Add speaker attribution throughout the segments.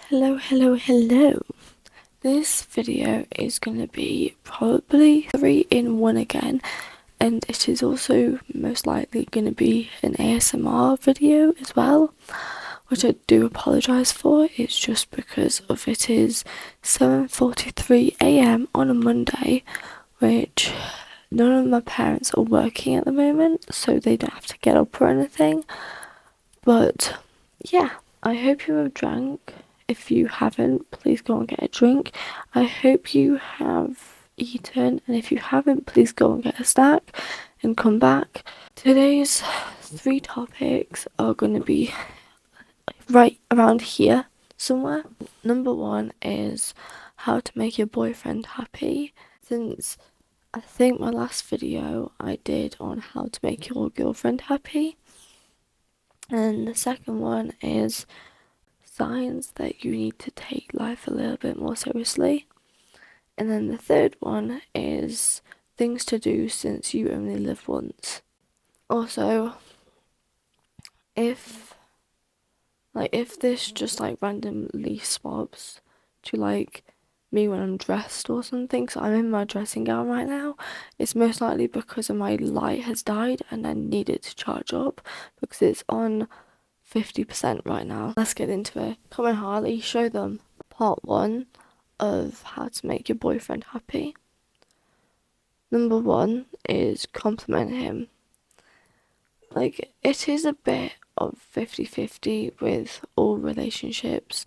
Speaker 1: Hello. This video is going to be probably 3-in-1 again, and it is also most likely going to be an ASMR video as well, which I do apologise for. It's just because of it is 7:43 a.m. on a Monday, which none of my parents are working at the moment, so they don't have to get up or anything. But yeah, I hope you have drank. If you haven't, please go and get a drink. I hope you have eaten, and if you haven't, please go and get a snack and come back. Today's 3 topics are going to be right around here somewhere. Number 1 is how to make your boyfriend happy. Since I think my last video I did on how to make your girlfriend happy. And the second one is signs that you need to take life a little bit more seriously. And then the third one is things to do since you only live once. Also, if this just randomly swaps to me when I'm dressed or something, so I'm in my dressing gown right now, it's most likely because of my light has died and I need it to charge up because it's on 50% right now. Let's get into it. Come on, Harley, show them part 1 of how to make your boyfriend happy. Number 1 is compliment him. It is a bit of 50-50 with all relationships.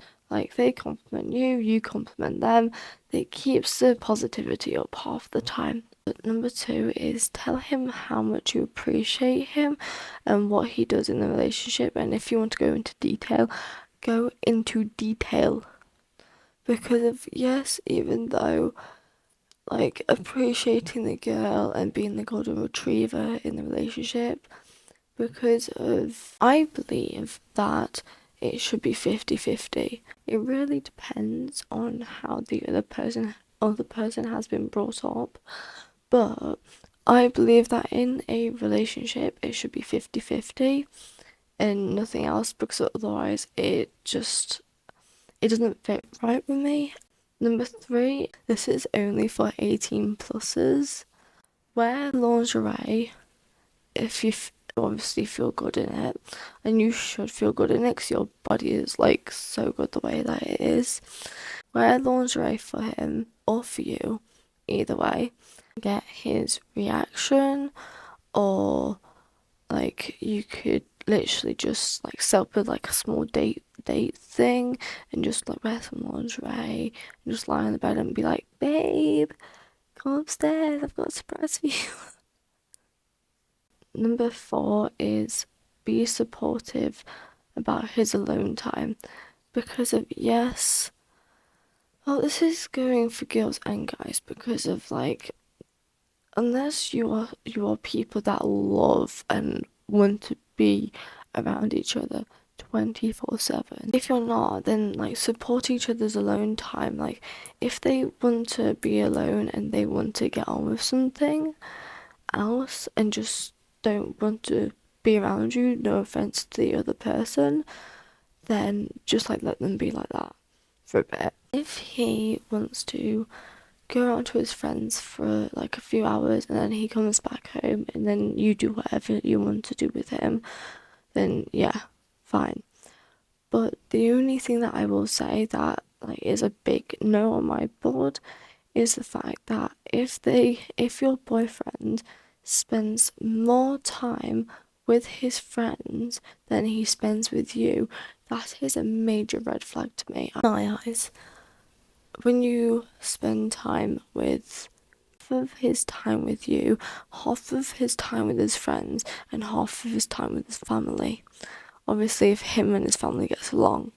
Speaker 1: They compliment you, you compliment them. It keeps the positivity up half the time. But number 2 is tell him how much you appreciate him and what he does in the relationship. And if you want to go into detail, go into detail. Because even though appreciating the girl and being the golden retriever in the relationship, I believe that it should be 50-50. It really depends on how the other person has been brought up, but I believe that in a relationship it should be 50-50 and nothing else, because otherwise it doesn't fit right with me. Number 3, this is only for 18 pluses. Wear lingerie if you obviously feel good in it, and you should feel good in it because your body is so good the way that it is. Wear lingerie for him or for you, either way. Get his reaction, or you could literally just set up with a small date thing and just wear some lingerie and just lie on the bed and be like, babe, come upstairs, I've got a surprise for you. Number 4 is be supportive about his alone time, because this is going for girls and guys, because of unless you are people that love and want to be around each other 24/7. If you're not, then support each other's alone time. If they want to be alone and they want to get on with something else and just don't want to be around you, no offense to the other person, then just let them be like that for a bit. If he wants to go around to his friends for a few hours and then he comes back home and then you do whatever you want to do with him, then yeah, fine. But the only thing that I will say that is a big no on my board is the fact that if your boyfriend spends more time with his friends than he spends with you, that is a major red flag to me, in my eyes. When you spend time with half of his time with you, half of his time with his friends, and half of his time with his family, obviously if him and his family gets along,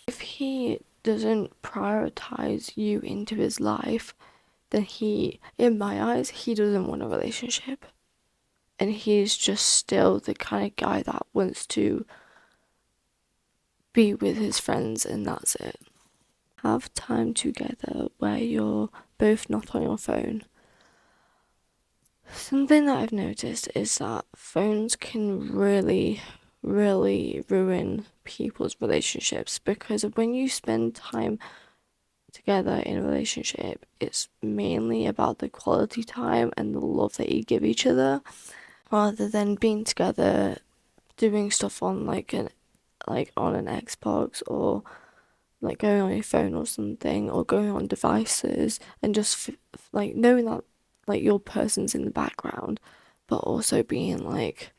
Speaker 1: if he doesn't prioritize you into his life, then in my eyes, he doesn't want a relationship. And he's just still the kind of guy that wants to be with his friends and that's it. Have time together where you're both not on your phone. Something that I've noticed is that phones can really really ruin people's relationships, because when you spend time together in a relationship, it's mainly about the quality time and the love that you give each other, rather than being together doing stuff on on an Xbox, or like going on your phone or something, or going on devices, and just like knowing that like your person's in the background, but also being like,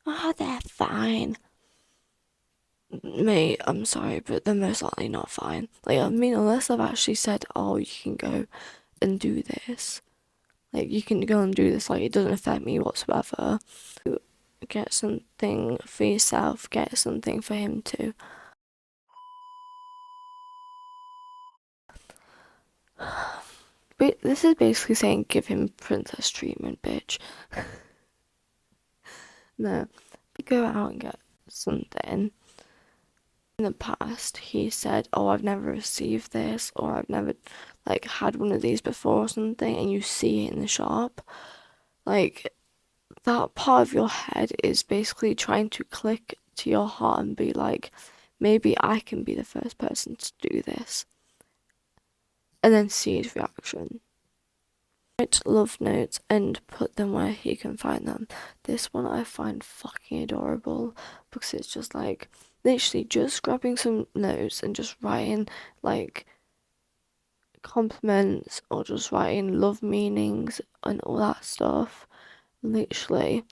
Speaker 1: oh, they're fine. Mate, I'm sorry, but they're most likely not fine. Like, I mean, unless I've actually said, oh, you can go and do this. Like, you can go and do this, like, it doesn't affect me whatsoever. Get something for yourself, get something for him too. But this is basically saying give him princess treatment, bitch. No, go out and get something. In the past, he said, oh, I've never received this, or I've never like had one of these before or something, and you see it in the shop. Like, that part of your head is basically trying to click to your heart and be like, maybe I can be the first person to do this. And then see his reaction. Write love notes and put them where he can find them. This one I find fucking adorable, because it's just like literally just grabbing some notes and just writing like compliments, or just writing love meanings and all that stuff. Literally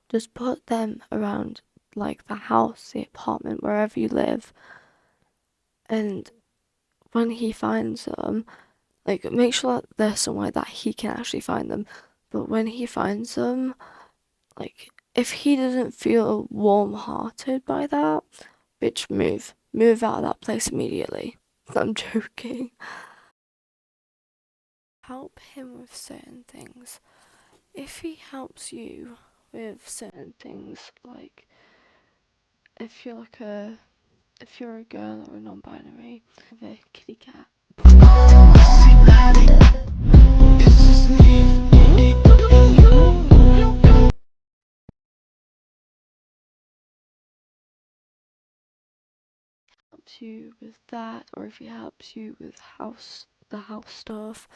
Speaker 1: just put them around like the house, the apartment, wherever you live. And when he finds them, like, make sure that they're somewhere that he can actually find them. But when he finds them, like, if he doesn't feel warm-hearted by that, bitch, move. Move out of that place immediately. I'm joking. Help him with certain things. If he helps you with certain things, like, if you're a girl or a non-binary, with a kitty cat. Helps you with that, or if he helps you with the house stuff,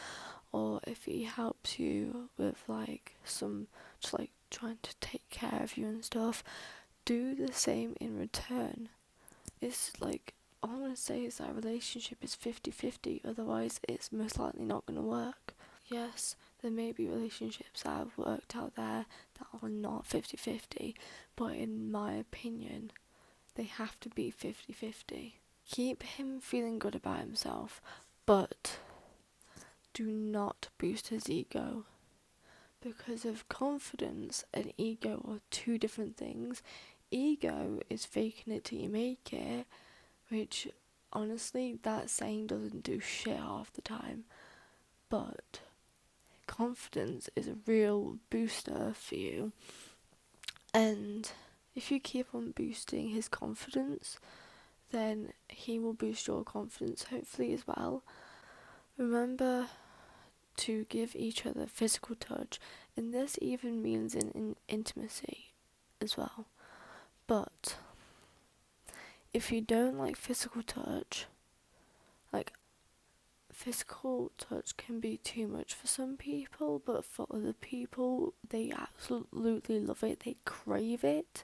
Speaker 1: or if he helps you with like some just like trying to take care of you and stuff, do the same in return. It's like, all I'm gonna say is that a relationship is 50-50, otherwise it's most likely not gonna work. Yes, there may be relationships that have worked out there that are not 50-50, but in my opinion, they have to be 50-50. Keep him feeling good about himself, but do not boost his ego. Because of confidence and ego are two different things. Ego is faking it till you make it, which honestly, that saying doesn't do shit half the time. But confidence is a real booster for you. And if you keep on boosting his confidence, then he will boost your confidence hopefully as well. Remember to give each other physical touch, and this even means in intimacy as well. But if you don't like physical touch, like, physical touch can be too much for some people, but for other people, they absolutely love it, they crave it.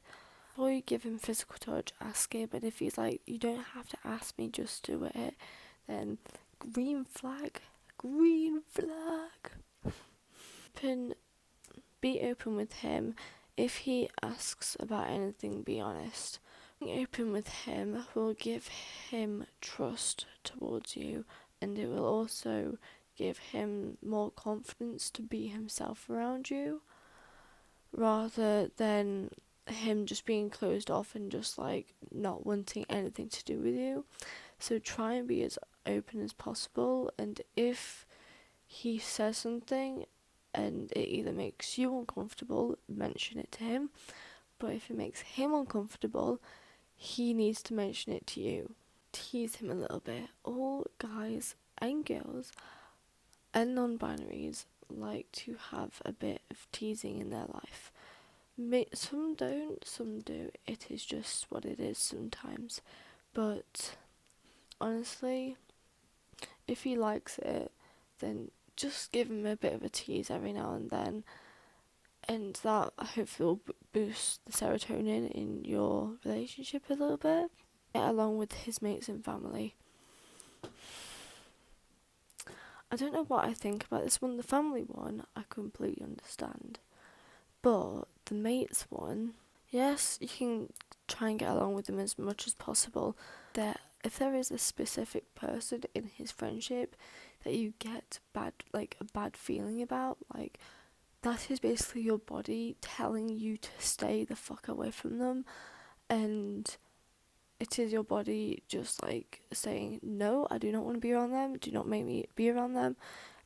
Speaker 1: Before you give him physical touch, ask him, and if he's like, you don't have to ask me, just do it, then green flag. Green flag. Be open with him. If he asks about anything, be honest. Being open with him will give him trust towards you, and it will also give him more confidence to be himself around you, rather than him just being closed off and just like not wanting anything to do with you. So try and be as open as possible, and if he says something and it either makes you uncomfortable, mention it to him. But if it makes him uncomfortable, he needs to mention it to you. Tease him a little bit. All guys and girls and non-binaries like to have a bit of teasing in their life. Some don't, some do. It is just what it is sometimes. But honestly, if he likes it, then just give him a bit of a tease every now and then, and that hopefully will boost the serotonin in your relationship a little bit. Get along with his mates and family. I don't know what I think about this one. The family one, I completely understand. But the mates one, yes, you can try and get along with them as much as possible. If there is a specific person in his friendship that you get a bad feeling about, like, that is basically your body telling you to stay the fuck away from them, and it is your body just like saying, no, I do not want to be around them, do not make me be around them.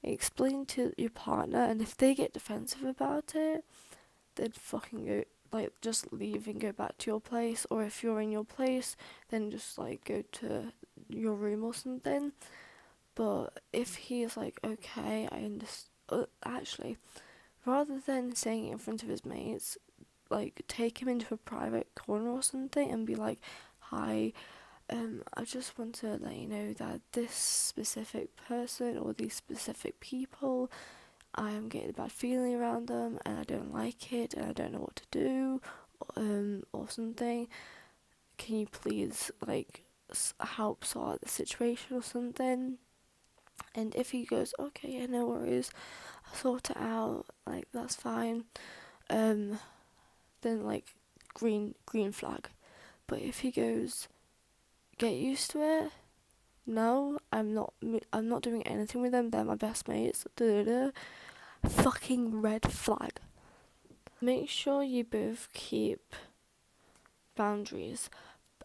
Speaker 1: Explain to your partner, and if they get defensive about it, then fucking go, like, just leave and go back to your place, or if you're in your place, then just like go to your room or something. But if he's like, okay, I understand, actually, rather than saying it in front of his mates, like, take him into a private corner or something and be like, hi, I just want to let you know that this specific person or these specific people, I am getting a bad feeling around them and I don't like it and I don't know what to do, or something. Can you please, like, help sort out the situation or something? And if he goes, okay, yeah, no worries, I'll sort it out, like, that's fine, then, like, green flag. But if he goes, get used to it, no, I'm not doing anything with them, they're my best mates, fucking red flag. Make sure you both keep boundaries.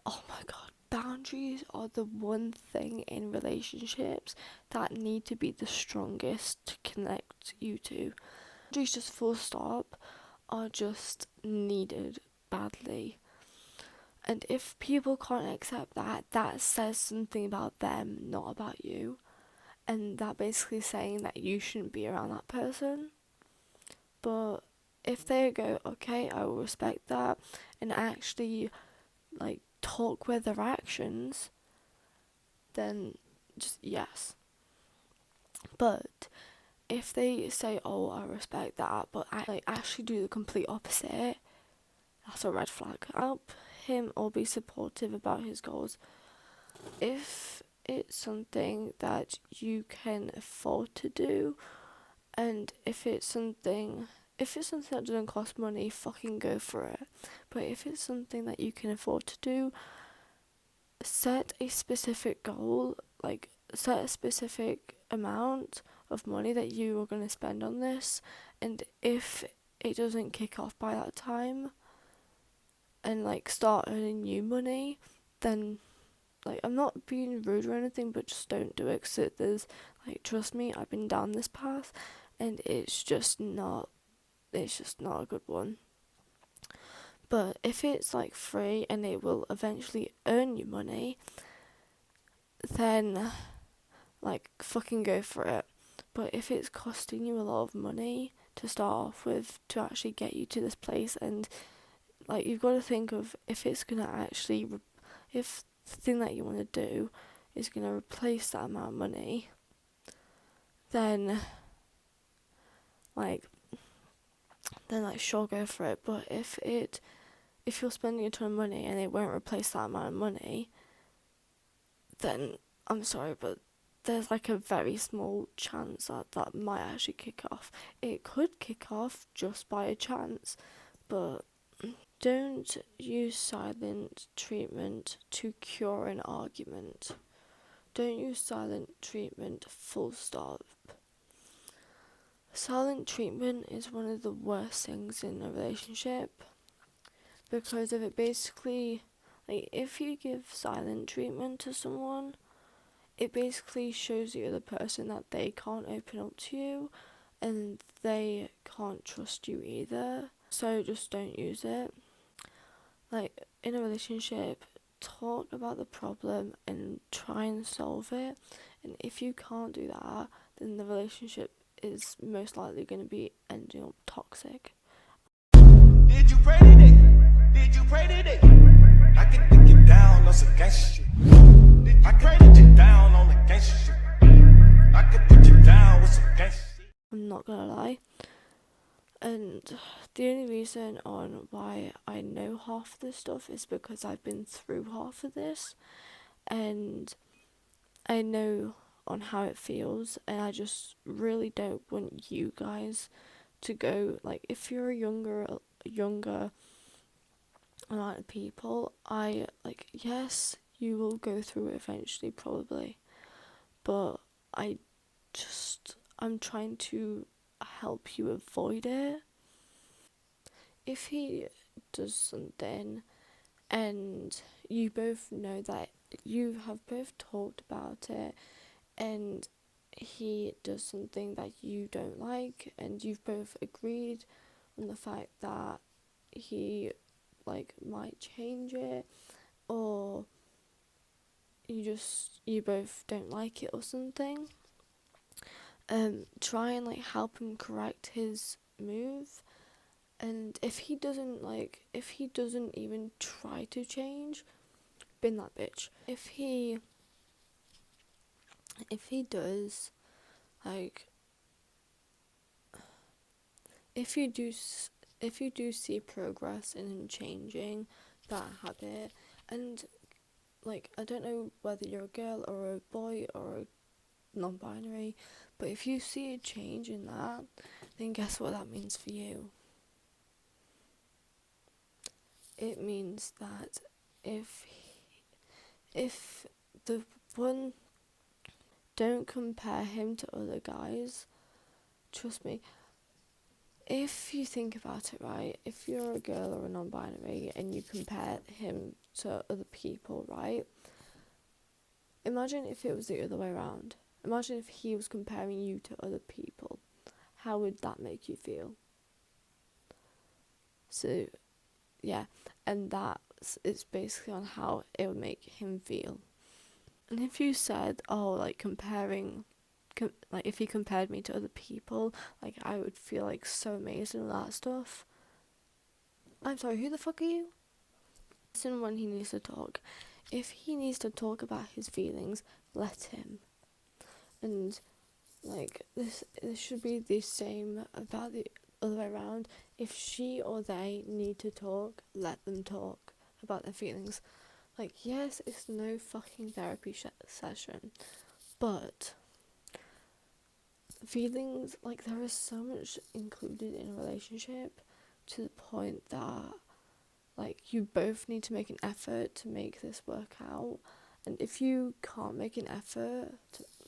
Speaker 1: Oh my god, boundaries are the one thing in relationships that need to be the strongest to connect you two. Boundaries, just full stop, are just needed badly. And if people can't accept that, that says something about them, not about you. And that basically saying that you shouldn't be around that person. But if they go, okay, I will respect that, and actually, like, talk with their actions, then just yes. But if they say, oh, I respect that, but actually do the complete opposite, that's a red flag. Help him or be supportive about his goals. If it's something that you can afford to do, and if it's something that doesn't cost money, fucking go for it. But if it's something that you can afford to do, set a specific goal, like, set a specific amount of money that you are going to spend on this, and if it doesn't kick off by that time and, like, start earning new money, then, like, I'm not being rude or anything, but just don't do it, because there's, like, trust me, I've been down this path and it's just not a good one. But if it's, like, free and it will eventually earn you money, then, like, fucking go for it. But if it's costing you a lot of money to start off with, to actually get you to this place, and, like, you've got to think of if it's gonna actually if the thing that you want to do is gonna replace that amount of money, then sure, go for it. But if you're spending a ton of money and it won't replace that amount of money, then I'm sorry, but there's, like, a very small chance that might actually kick off. It could kick off just by a chance, but don't use silent treatment to cure an argument. Don't use silent treatment, full stop. Silent treatment is one of the worst things in a relationship, because of it basically, like, if you give silent treatment to someone, it basically shows the other person that they can't open up to you and they can't trust you either. So just don't use it. Like, in a relationship, talk about the problem and try and solve it. And if you can't do that, then the relationship is most likely going to be ending up toxic. Did you And the only reason on why I know half of this stuff is because I've been through half of this, and I know on how it feels, and I just really don't want you guys to go, like, if you're a younger amount of people, I, like, yes, you will go through it eventually, probably, but I I'm trying to help you avoid it. If he does something and you both know that you have both talked about it, and he does something that you don't like, and you've both agreed on the fact that he, like, might change it, or you both don't like it or something, try and, like, help him correct his move. And if he doesn't even try to change, bin that bitch. If he does, like, if you do if you do see progress in him changing that habit, and, like, I don't know whether you're a girl or a boy or a non-binary, but if you see a change in that, then guess what that means for you? It means that if if the one, don't compare him to other guys. Trust me, if you think about it, right, if you're a girl or a non-binary and you compare him to other people, right, imagine if it was the other way around. Imagine if he was comparing you to other people. How would that make you feel? So, yeah, and it's basically on how it would make him feel. And if you said, oh, like, like, if he compared me to other people, like, I would feel, like, so amazing and that stuff. I'm sorry, who the fuck are you? Listen when he needs to talk. If he needs to talk about his feelings, let him. And, like, this should be the same about the other way around. If she or they need to talk, let them talk about their feelings. Like, yes, it's no fucking therapy session, but feelings, like, there is so much included in a relationship, to the point that, like, you both need to make an effort to make this work out. And if you can't make an effort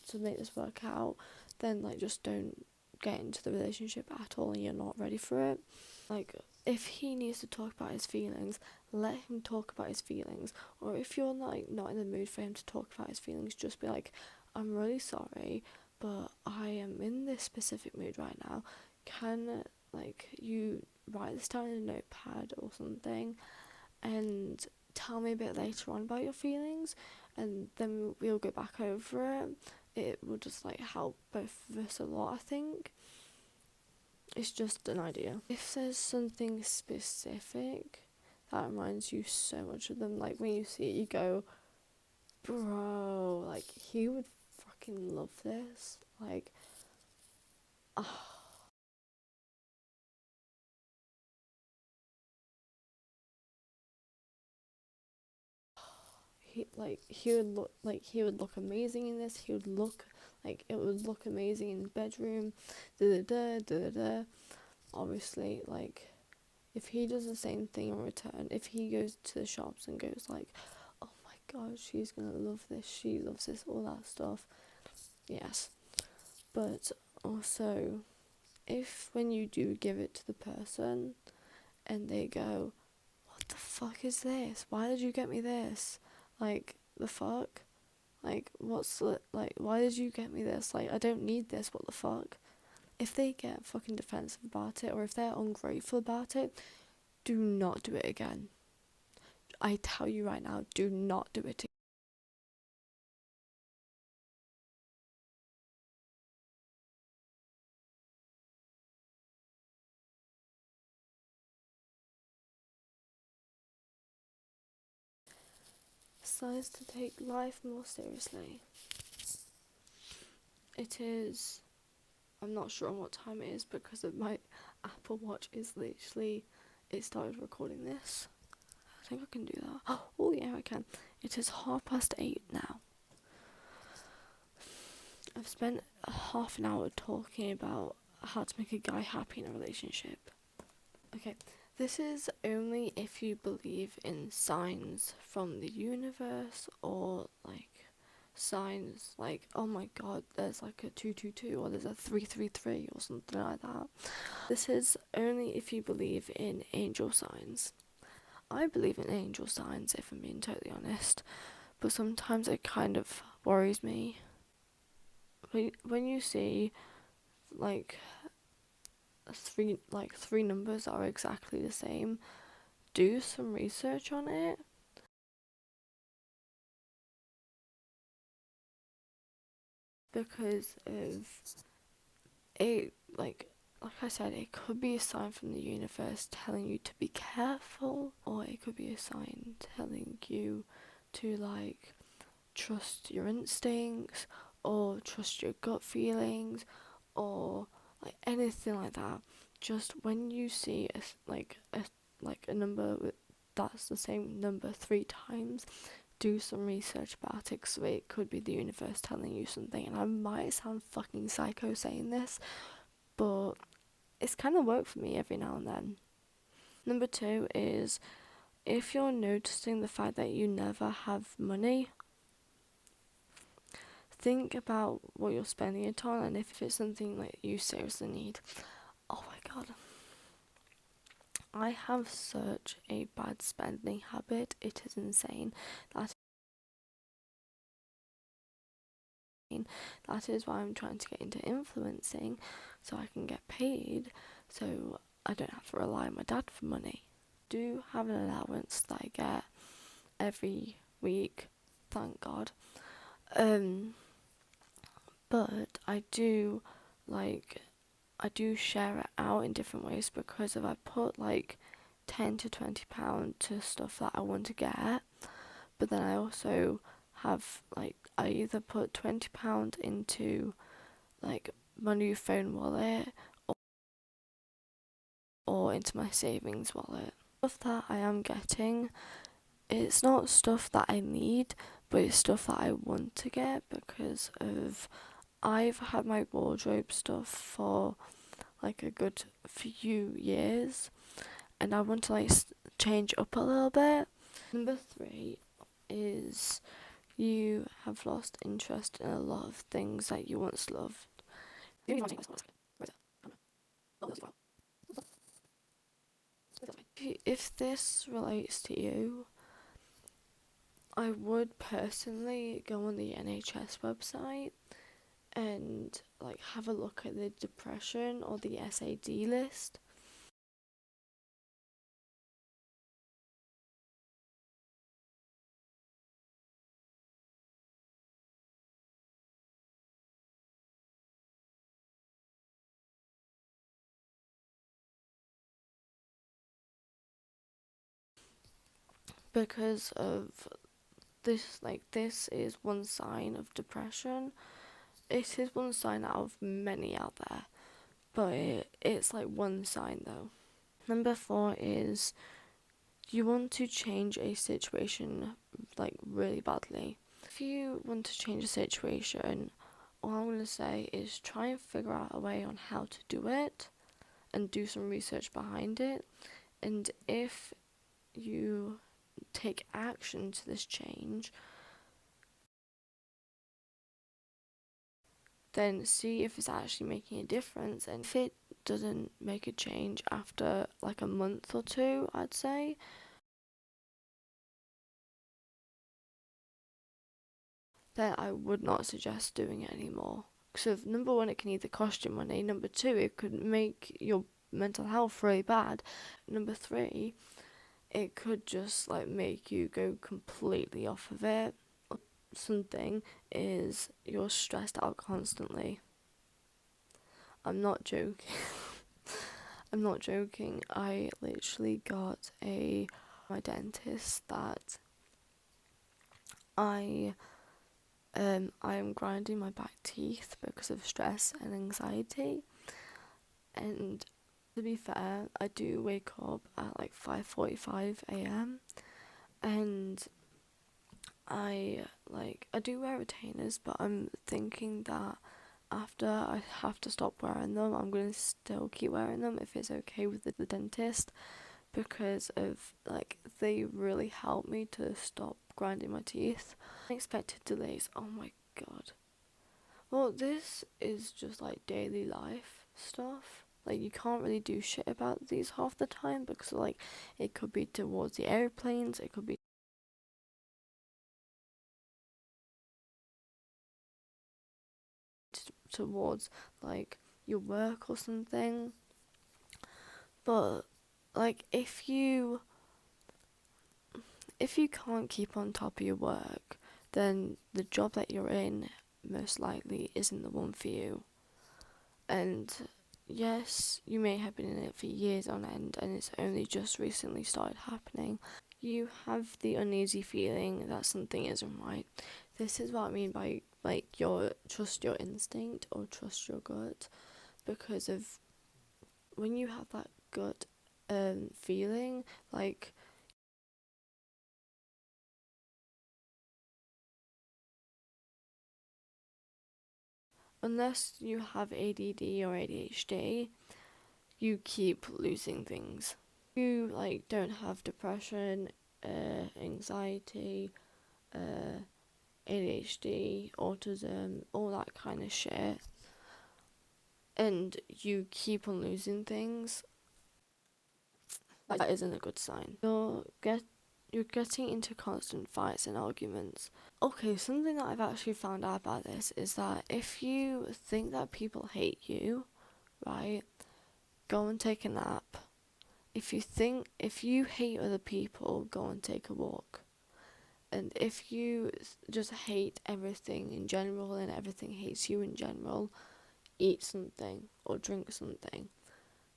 Speaker 1: to make this work out, then, like, just don't get into the relationship at all, and you're not ready for it. Like, if he needs to talk about his feelings, let him talk about his feelings. Or if you're, like, not in the mood for him to talk about his feelings, just be like, I'm really sorry, but I am in this specific mood right now. Can, like, you write this down in a notepad or something, and tell me a bit later on about your feelings, and then we'll go back over it. It will just, like, help both of us a lot, I think. It's just an idea. If there's something specific that reminds you so much of them, like, when you see it, you go, bro, like, he would fucking love this. Like, he would look amazing in this. He would look like, it would look amazing in the bedroom. Da da da da da. Obviously, like, if he does the same thing in return, if he goes to the shops and goes like, oh my god, she's gonna love this, she loves this, all that stuff, yes. But also, if when you do give it to the person and they go, what the fuck is this? Why did you get me this? Like, the fuck? Like, like, why did you get me this? Like, I don't need this, what the fuck? If they get fucking defensive about it, or if they're ungrateful about it, do not do it again. I tell you right now, do not do it again. Decides to take life more seriously. It is, I'm not sure on what time it is because of my Apple Watch is literally, it started recording this. I think I can do that. Oh yeah, I can. It is 8:30 now. I've spent half an hour talking about how to make a guy happy in a relationship. Okay, this is only if you believe in signs from the universe, or like signs like, oh my god, there's like a 222 or there's a 333 or something like that. This is only if you believe in angel signs. I believe in angel signs, if I'm being totally honest, but sometimes it kind of worries me. When you see like three numbers that are exactly the same, do some research on it. Because of it, like I said, it could be a sign from the universe telling you to be careful, or it could be a sign telling you to like trust your instincts, or trust your gut feelings, or like anything like that. Just when you see a number that's the same number 3 times, do some research about it, because it could be the universe telling you something. And I might sound fucking psycho saying this, but it's kind of worked for me every now and then. Number 2 is, if you're noticing the fact that you never have money, think about what you're spending it on, and if it's something that you seriously need. Oh my god, I have such a bad spending habit, it is insane. That is why I'm trying to get into influencing, so I can get paid, so I don't have to rely on my dad for money. Do have an allowance that I get every week, thank God. But I do share it out in different ways, because if I put like £10 to £20 to stuff that I want to get, but then I also have I either put £20 into like my new phone wallet, or into my savings wallet. Stuff that I am getting, it's not stuff that I need, but it's stuff that I want to get, because of I've had my wardrobe stuff for like a good few years, and I want to change up a little bit. Number 3 is, you have lost interest in a lot of things that you once loved. If this relates to you, I would personally go on the NHS website and have a look at the depression or the SAD list. Because of this is one sign of depression. It is one sign out of many out there, but it's one sign though. Number 4 is, you want to change a situation really badly. If you want to change a situation, all I'm going to say is try and figure out a way on how to do it and do some research behind it. And if you take action to this change, then see if it's actually making a difference. And if it doesn't make a change after a month or two, I'd say, then I would not suggest doing it anymore. So number 1, it can either cost you money. Number 2, it could make your mental health really bad. Number 3, it could just make you go completely off of it. Something is, you're stressed out constantly. I'm not joking. I'm not joking. I literally got my dentist that I am grinding my back teeth because of stress and anxiety, and To be fair, I do wake up at like 5:45 a.m. and I do wear retainers, but I'm thinking that after I have to stop wearing them, I'm gonna still keep wearing them if it's okay with the dentist, because of like they really help me to stop grinding my teeth. Unexpected delays. Oh my god. Well, this is just like daily life stuff. Like you can't really do shit about these half the time because like it could be towards the airplanes, it could be towards like your work or something. But like if you can't keep on top of your work, then the job that you're in most likely isn't the one for you. And yes, you may have been in it for years on end and it's only just recently started happening. You have the uneasy feeling that something isn't right. This is what I mean by like your trust your instinct or trust your gut, because of when you have that gut feeling, like unless you have ADD or ADHD, you keep losing things. You like don't have depression, anxiety, ADHD, autism, all that kind of shit, and you keep on losing things, that isn't a good sign. You're getting into constant fights and arguments. Okay, something that I've actually found out about this is that if you think that people hate you, right, go and take a nap. If you hate other people, go and take a walk. And if you just hate everything in general and everything hates you in general, eat something or drink something.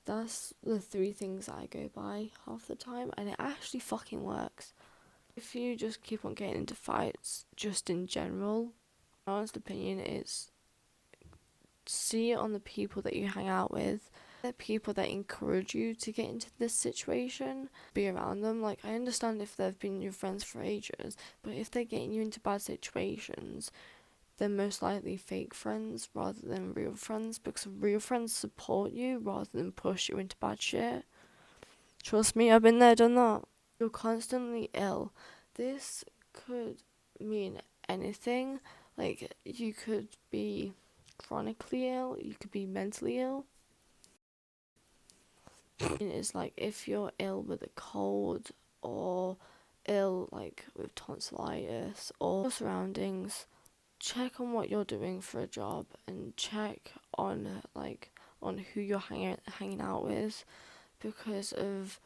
Speaker 1: That's the three things I go by half the time, and it actually fucking works. If you just keep on getting into fights, just in general, my honest opinion is see it on the people that you hang out with. The people that encourage you to get into this situation, be around them. Like, I understand if they've been your friends for ages, but if they're getting you into bad situations, they're most likely fake friends rather than real friends, because real friends support you rather than push you into bad shit. Trust me, I've been there, done that. You're constantly ill. This could mean anything. Like, you could be chronically ill, you could be mentally ill. It's like if you're ill with a cold or ill like with tonsillitis or surroundings, check on what you're doing for a job and check on on who you're hanging out with, because of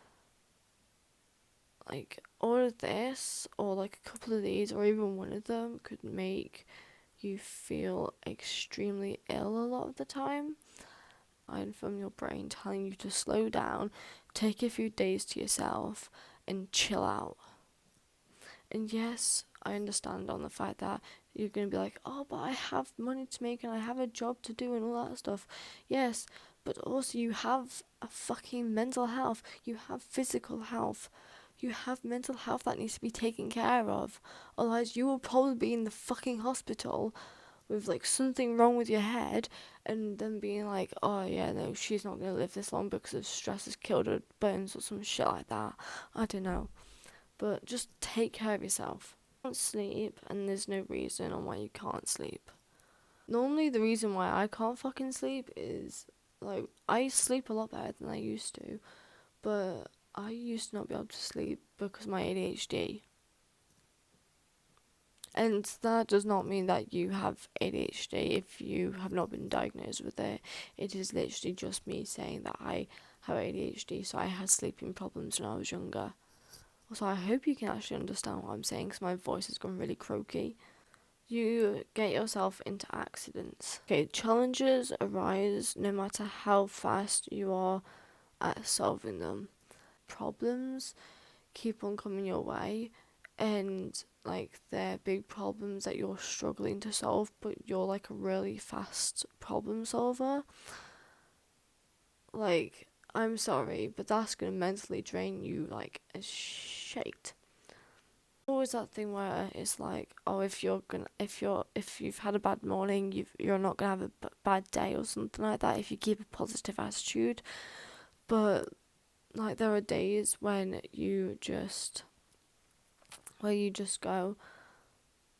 Speaker 1: like all of this or like a couple of these or even one of them could make you feel extremely ill a lot of the time, and from your brain telling you to slow down, take a few days to yourself and chill out. And yes, I understand on the fact that you're going to be like, oh, but I have money to make and I have a job to do and all that stuff. Yes, but also you have a fucking mental health, you have physical health, you have mental health that needs to be taken care of. Otherwise, you will probably be in the fucking hospital with like something wrong with your head, and then being like, oh yeah, no, she's not gonna live this long because of stress has killed her bones or some shit like that. I don't know. But just take care of yourself. You can't sleep, and there's no reason on why you can't sleep. Normally, the reason why I can't fucking sleep is like I sleep a lot better than I used to, but I used to not be able to sleep because of my ADHD. And that does not mean that you have ADHD if you have not been diagnosed with it. It is literally just me saying that I have ADHD, so I had sleeping problems when I was younger. So I hope you can actually understand what I'm saying because my voice has gone really croaky. You get yourself into accidents. Okay, challenges arise no matter how fast you are at solving them. Problems keep on coming your way, and like they're big problems that you're struggling to solve, but you're like a really fast problem solver. Like I'm sorry, but that's gonna mentally drain you like a shit. Always that thing where it's like, oh, if you've had a bad morning, you're not gonna have a bad day or something like that if you keep a positive attitude. But like there are days when you just go,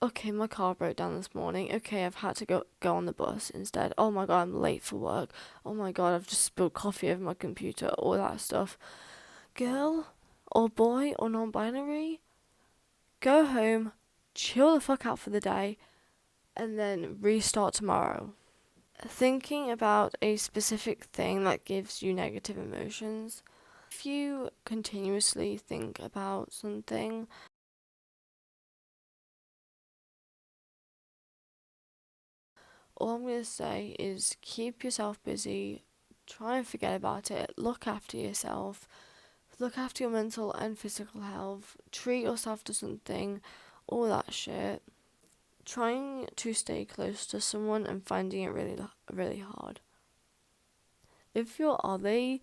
Speaker 1: okay, my car broke down this morning. Okay, I've had to go on the bus instead. Oh my god, I'm late for work. Oh my god, I've just spilled coffee over my computer. All that stuff. Girl or boy or non-binary, go home, chill the fuck out for the day, and then restart tomorrow. Thinking about a specific thing that gives you negative emotions. If you continuously think about something, all I'm going to say is keep yourself busy, try and forget about it, look after yourself, look after your mental and physical health, treat yourself to something, all that shit. Trying to stay close to someone and finding it really, really hard. If you're Ollie,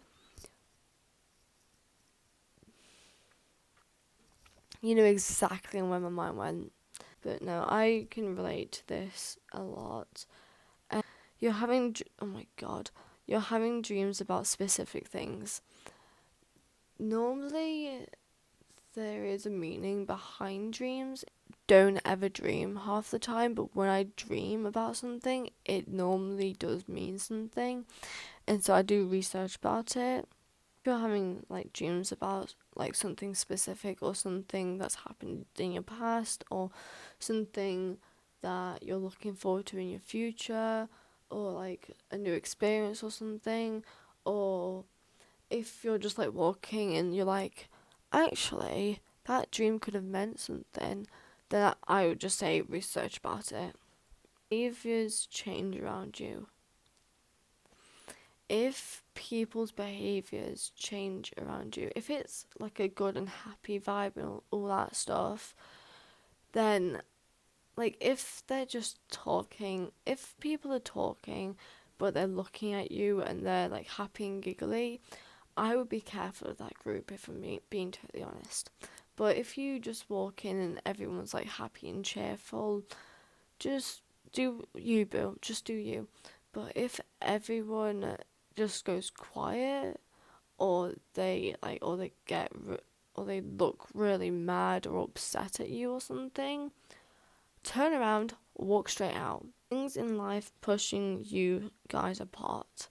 Speaker 1: you know exactly where my mind went. But no, I can relate to this a lot. And oh my god, you're having dreams about specific things. Normally, there is a meaning behind dreams. Don't ever dream half the time, but when I dream about something, it normally does mean something. And so I do research about it. If you're having like dreams about like something specific or something that's happened in your past or something that you're looking forward to in your future or like a new experience or something, or if you're just like walking and you're like, actually, that dream could have meant something, then I would just say research about it. Behaviors change around you. If people's behaviors change around you, if it's like a good and happy vibe and all that stuff, then like if they're just talking, if people are talking but they're looking at you and they're like happy and giggly, I would be careful of that group if I'm being totally honest. But if you just walk in and everyone's like happy and cheerful, just do you, boo. Just do you. But if everyone just goes quiet, or they look really mad or upset at you or something, turn around, walk straight out. Things in life pushing you guys apart.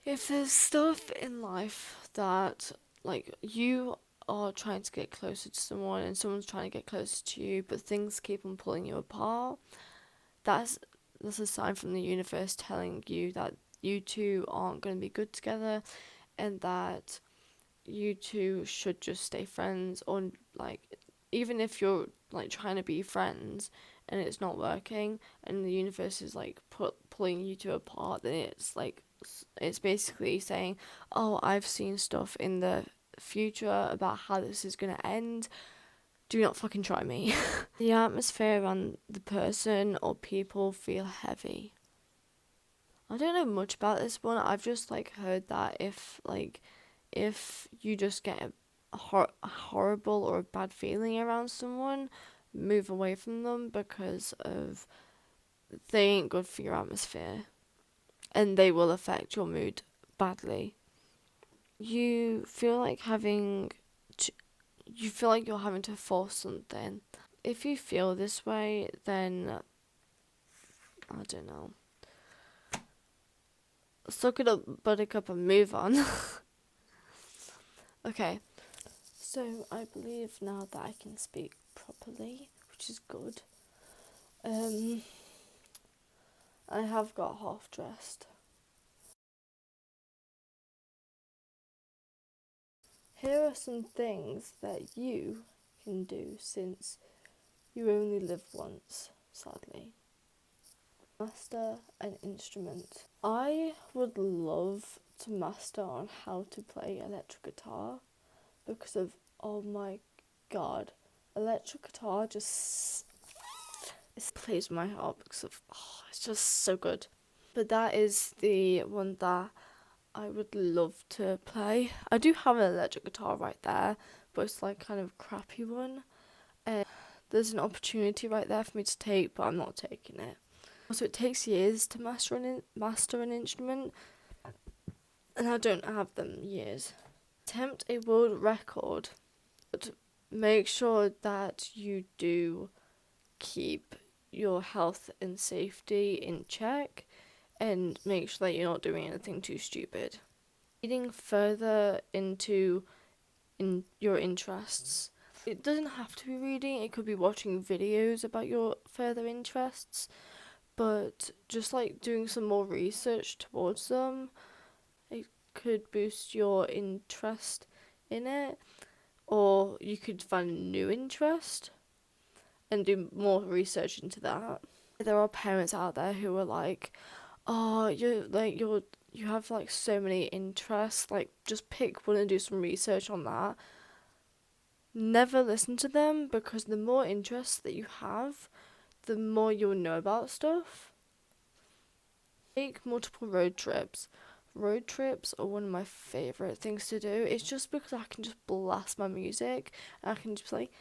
Speaker 1: If there's stuff in life that like you are trying to get closer to someone and someone's trying to get closer to you, but things keep on pulling you apart, that's a sign from the universe telling you that you two aren't going to be good together, and that you two should just stay friends, or like even if you're like trying to be friends and it's not working and the universe is like pulling you two apart, then it's basically saying, oh, I've seen stuff in the future about how this is going to end, do not fucking try me. The atmosphere around the person or people feel heavy. I don't know much about this one. I've just like heard that if you just get a horrible or a bad feeling around someone, move away from them because of they ain't good for your atmosphere and they will affect your mood badly. You feel like you feel like you're having to force something. If you feel this way, then I don't know. Suck it up, buttercup, and move on. Okay, so I believe now that I can speak properly, which is good. I have got half dressed. Here are some things that you can do since you only live once, sadly. Master an instrument. I would love to master on how to play electric guitar because of, oh my god, electric guitar just it plays my heart because of, it's just so good. But that is the one that I would love to play. I do have an electric guitar right there, but it's like kind of a crappy one. There's an opportunity right there for me to take, but I'm not taking it. Also, it takes years to master an instrument, and I don't have them years. Attempt a world record, but make sure that you do keep your health and safety in check, and make sure that you're not doing anything too stupid. Reading further into your interests. It doesn't have to be reading, it could be watching videos about your further interests, but just like doing some more research towards them, it could boost your interest in it, or you could find a new interest and do more research into that. There are parents out there who are like, oh, you have like so many interests, like just pick one and do some research on that. Never listen to them, because the more interests that you have, the more you'll know about stuff. Take multiple road trips. Road trips are one of my favourite things to do. It's just because I can just blast my music and I can just be like,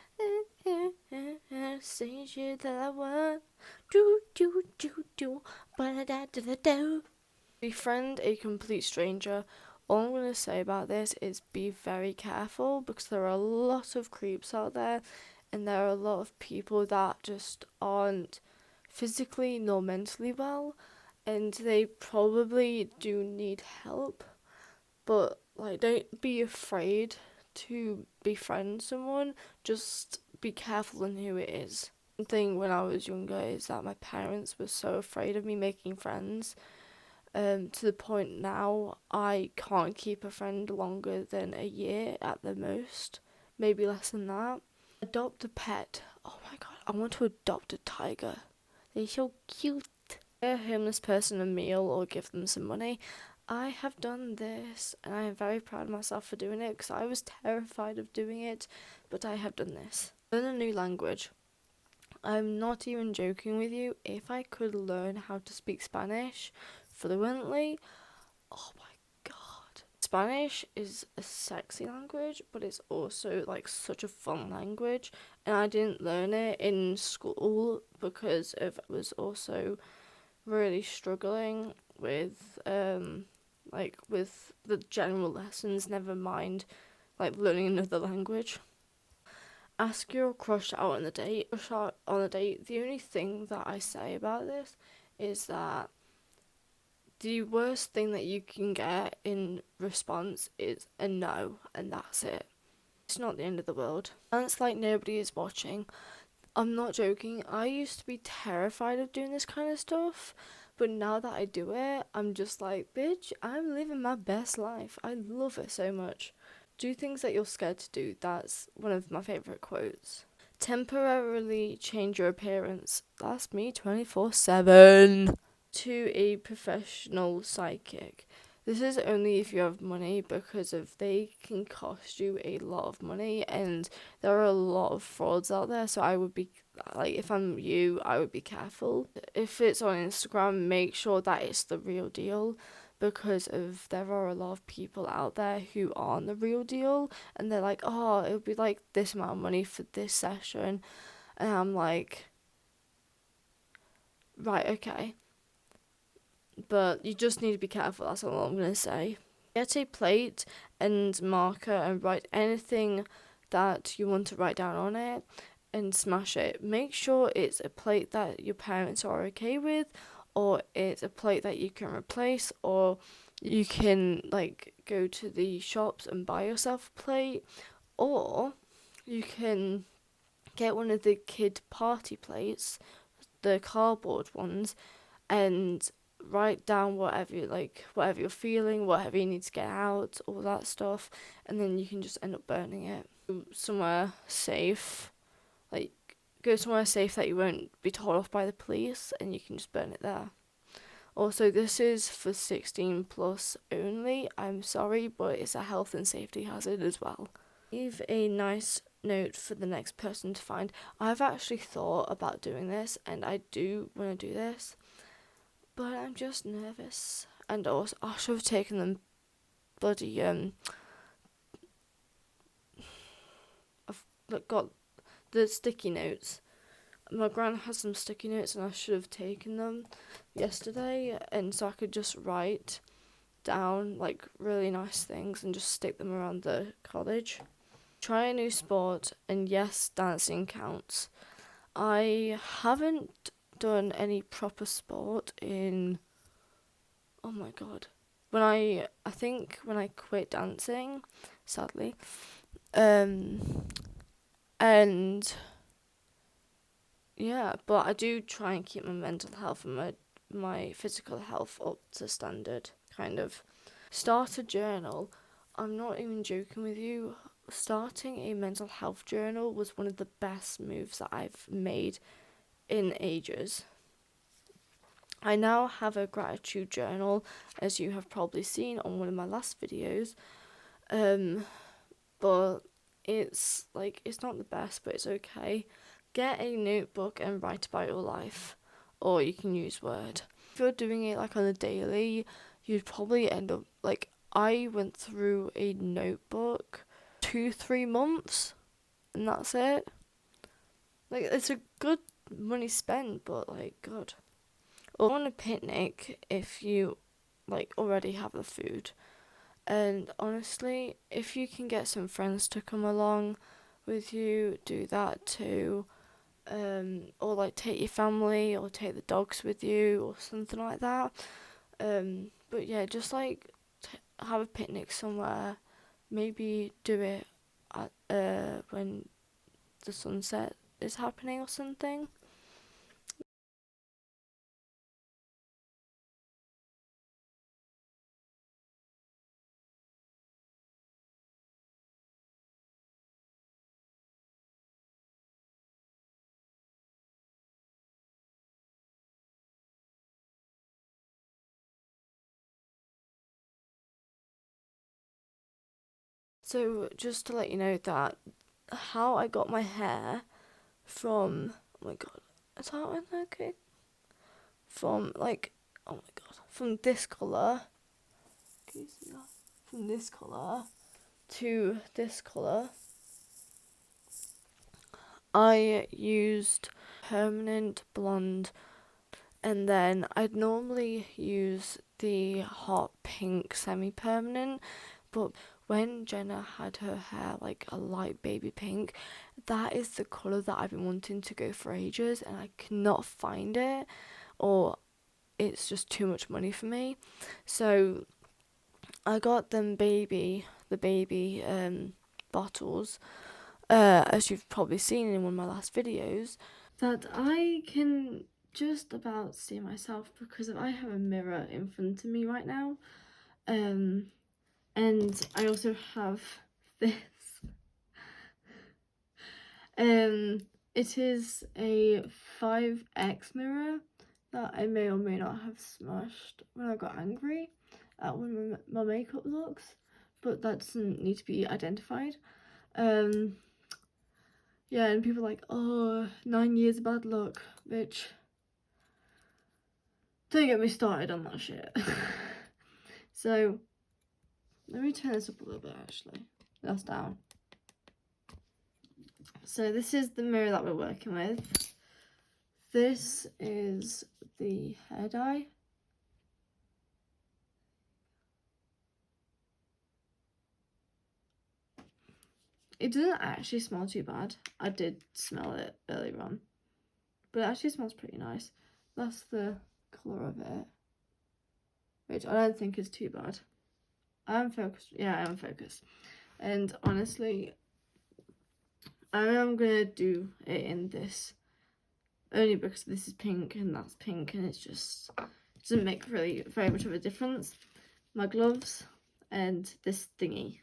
Speaker 1: say shit that I want, do, ba-da-da-da-da-do. Befriend a complete stranger. All I'm going to say about this is be very careful, because there are a lot of creeps out there, and there are a lot of people that just aren't physically nor mentally well, and they probably do need help. But like, don't be afraid to befriend someone, just be careful in who it is. One thing when I was younger is that my parents were so afraid of me making friends, to the point now I can't keep a friend longer than a year at the most, maybe less than that. Adopt a pet. Oh my god, I want to adopt a tiger. They're so cute. Pay a homeless person a meal or give them some money. I have done this, and I am very proud of myself for doing it, because I was terrified of doing it, but I have done this. Learn a new language. I'm not even joking with you. If I could learn how to speak Spanish fluently, oh my god. Spanish is a sexy language, but it's also like such a fun language, and I didn't learn it in school because I was also really struggling with with the general lessons, never mind like learning another language. Ask your crush out on a date. The only thing that I say about this is that the worst thing that you can get in response is a no, and that's it. It's not the end of the world. Dance like nobody is watching. I'm not joking. I used to be terrified of doing this kind of stuff, but now that I do it, I'm just like, bitch, I'm living my best life. I love it so much. Do things that you're scared to do. That's one of my favourite quotes. Temporarily change your appearance. That's me 24/7. To a professional psychic. This is only if you have money, because if they can cost you a lot of money, and there are a lot of frauds out there, so I would be like, if I'm you, I would be careful. If it's on Instagram, make sure that it's the real deal, because there are a lot of people out there who aren't the real deal, and they're like, oh, it would be like this amount of money for this session, and I'm like, right, okay. But you just need to be careful, that's all I'm going to say. Get a plate and marker and write anything that you want to write down on it and smash it. Make sure it's a plate that your parents are okay with, or it's a plate that you can replace, or you can like go to the shops and buy yourself a plate, or you can get one of the kid party plates, the cardboard ones, and write down whatever you're feeling, whatever you need to get out, all that stuff, and then you can just end up burning it somewhere safe. Like, go somewhere safe that you won't be told off by the police, and you can just burn it there. Also, this is for 16 plus only. I'm sorry, but it's a health and safety hazard as well. Leave a nice note for the next person to find. I've actually thought about doing this, and I do want to do this, but I'm just nervous. And also, I should have taken them bloody I've got the sticky notes. My gran has some sticky notes and I should have taken them yesterday, and so I could just write down like really nice things and just stick them around the college. Try a new sport, and yes, dancing counts. I haven't done any proper sport in, oh my god, I think when I quit dancing, sadly, and yeah, but I do try and keep my mental health and my physical health up to standard, kind of. Start a journal. I'm not even joking with you. Starting a mental health journal was one of the best moves that I've made in ages. I now have a gratitude journal, as you have probably seen on one of my last videos. But it's not the best, but it's okay. Get a notebook and write about your life, or you can use Word. If you're doing it like on a daily, you'd probably end up like I went through a notebook 2-3 months, and that's it. Like, it's a good money spent, but like, God. Or on a picnic if you like already have the food. And honestly, if you can get some friends to come along with you, do that too. Or like take your family or take the dogs with you or something like that. But yeah, just like have a picnic somewhere. Maybe do it at when the sunset is happening or something. So just to let you know that how I got my hair from, oh my god, is that one okay? From like, oh my god, from this colour, can you see that? From this colour to this colour, I used permanent blonde, and then I'd normally use the hot pink semi-permanent, but when Jenna had her hair like a light baby pink, that is the colour that I've been wanting to go for ages, and I cannot find it, or it's just too much money for me. So I got the baby bottles, as you've probably seen in one of my last videos, that I can just about see myself because I have a mirror in front of me right now. And I also have this. It is a 5X mirror that I may or may not have smashed when I got angry at one of my makeup looks, but that doesn't need to be identified. Yeah, and people are like, oh, 9 years of bad luck, bitch. Don't get me started on that shit. So, let me turn this up a little bit actually. That's down. So this is the mirror that we're working with. This is the hair dye. It doesn't actually smell too bad. I did smell it earlier on, but it actually smells pretty nice. That's the colour of it, which I don't think is too bad. I am focused. Yeah, I am focused. And honestly, I am gonna do it in this only because this is pink and that's pink, and it's just doesn't make really very much of a difference. My gloves and this thingy.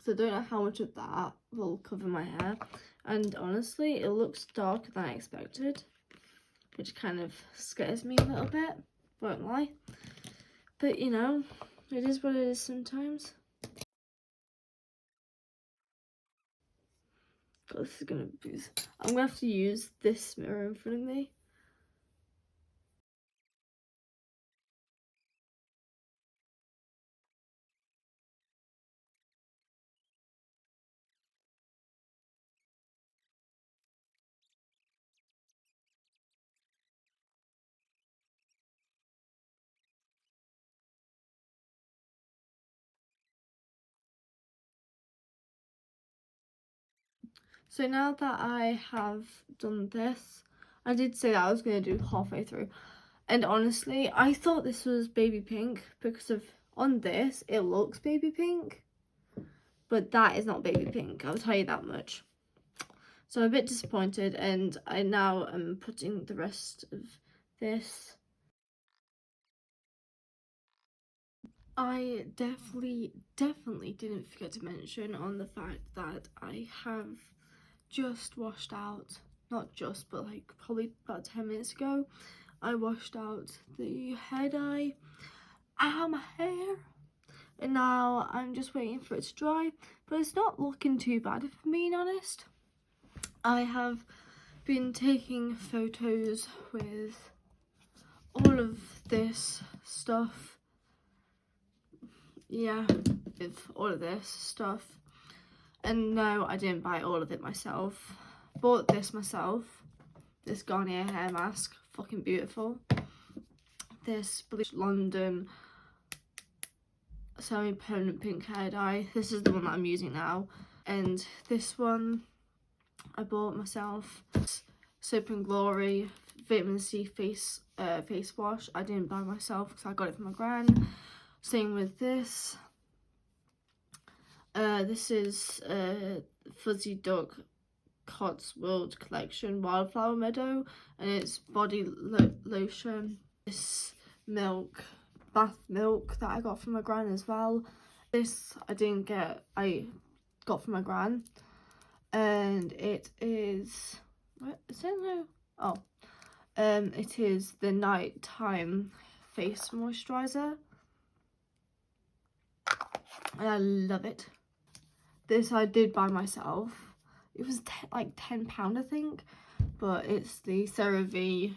Speaker 1: So I don't know how much of that will cover my hair, and honestly it looks darker than I expected, which kind of scares me a little bit, won't lie. But you know, it is what it is sometimes. God, this is gonna be, I'm gonna have to use this mirror in front of me So now that I have done this, I did say that I was going to do halfway through. And honestly, I thought this was baby pink because on this, it looks baby pink. But that is not baby pink, I'll tell you that much. So I'm a bit disappointed, and I now am putting the rest of this. I definitely didn't forget to mention on the fact that I have just washed out, not just, but like probably about 10 minutes ago, I washed out the hair dye out of my hair. And now I'm just waiting for it to dry, but it's not looking too bad if I'm being honest. I have been taking photos with all of this stuff. Yeah, with all of this stuff. And no, I didn't buy all of it myself. Bought this myself. This Garnier hair mask, fucking beautiful. This Bleach London semi-permanent pink hair dye. This is the one that I'm using now. And this one I bought myself. Soap and Glory vitamin C face wash. I didn't buy myself because I got it from my gran. Same with this. This is Fuzzy Duck Cotswold Collection Wildflower Meadow, and it's body lotion. This bath milk that I got from my gran as well. This I didn't get, I got from my gran, and it is, what is it now? Oh, it is the nighttime face moisturizer, and I love it. This I did buy myself. It was like £10 I think, but it's the CeraVe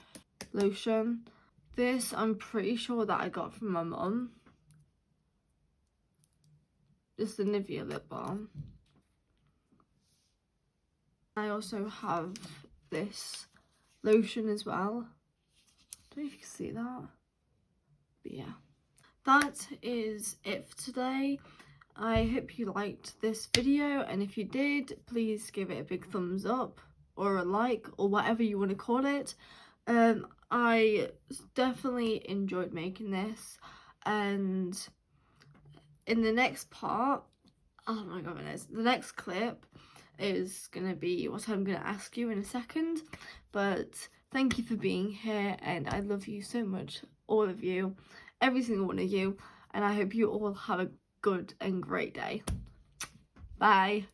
Speaker 1: lotion. This I'm pretty sure that I got from my mum. It's the Nivea lip balm. I also have this lotion as well. I don't know if you can see that, but yeah. That is it for today. I hope you liked this video, and if you did, please give it a big thumbs up or a like or whatever you want to call it. I definitely enjoyed making this, and in the next part, oh my goodness, the next clip is gonna be what I'm gonna ask you in a second. But thank you for being here, and I love you so much, all of you, every single one of you, and I hope you all have a good and great day. Bye.